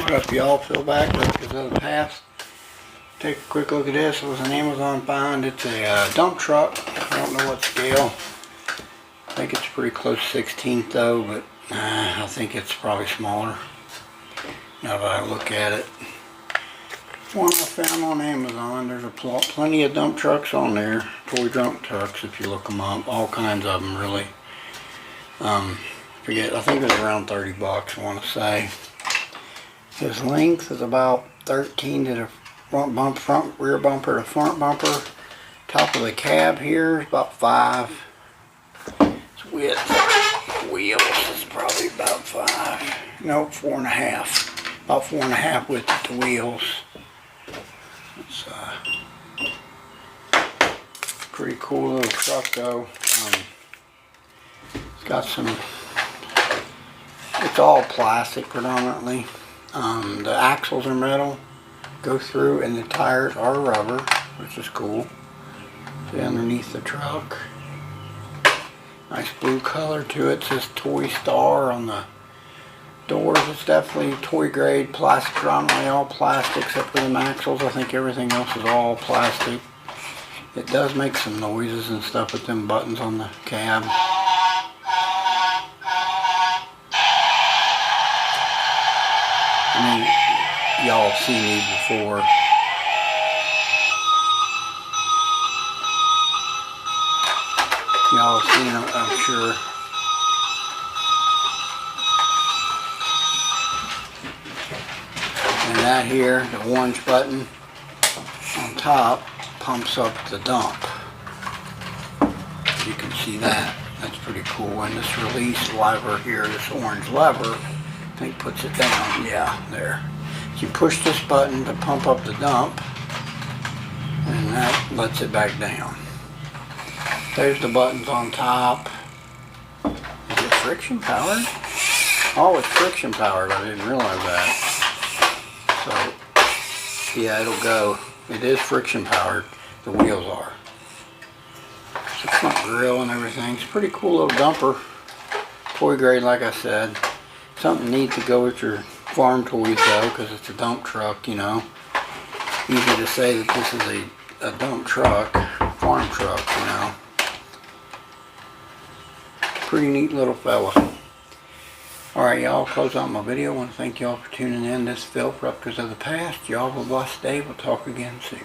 What up, y'all? Phil back, Replicas of the Past. Take a quick look at this. It was an Amazon find. It's a dump truck. I don't know what scale. I think it's pretty close to 16th though, but I think it's probably smaller now that I look at it. One I found on Amazon. There's plenty of dump trucks on there. Toy dump trucks if you look them up. All kinds of them really. Forget, I think it was around 30 bucks I want to say. His length is about 13 to the front rear bumper to front bumper. Top of the cab here is about 5. His width, wheels is probably about 5. No, 4.5. About 4.5 width at the wheels. It's pretty cool little truck though. It's got some. It's all plastic predominantly. The axles are metal, go through, and the tires are rubber, which is cool. See underneath the truck. Nice blue color to it. It says Toy Star on the doors. It's definitely toy grade plastic, predominantly all plastic except for the axles. I think everything else is all plastic. It does make some noises and stuff with them buttons on the cab. I mean, y'all have seen these before. Y'all have seen them, I'm sure. And that here, the orange button on top, pumps up the dump. You can see that. That's pretty cool. And this release lever here, this orange lever, I think puts it down. Yeah, there. You push this button to pump up the dump, and that lets it back down. There's the buttons on top. Is it friction powered? Oh, it's friction powered. I didn't realize that. So, yeah, it'll go. It is friction powered. The wheels are. So front grill and everything. It's a pretty cool little dumper. Toy grade, like I said. Something neat to go with your farm toys though, because it's a dump truck, you know. Easy to say that this is a dump truck, farm truck, you know. Pretty neat little fella. Alright, y'all, close out my video. I want to thank y'all for tuning in. This is Phil, Replicas of the Past. Y'all have a blessed day. We'll talk again soon.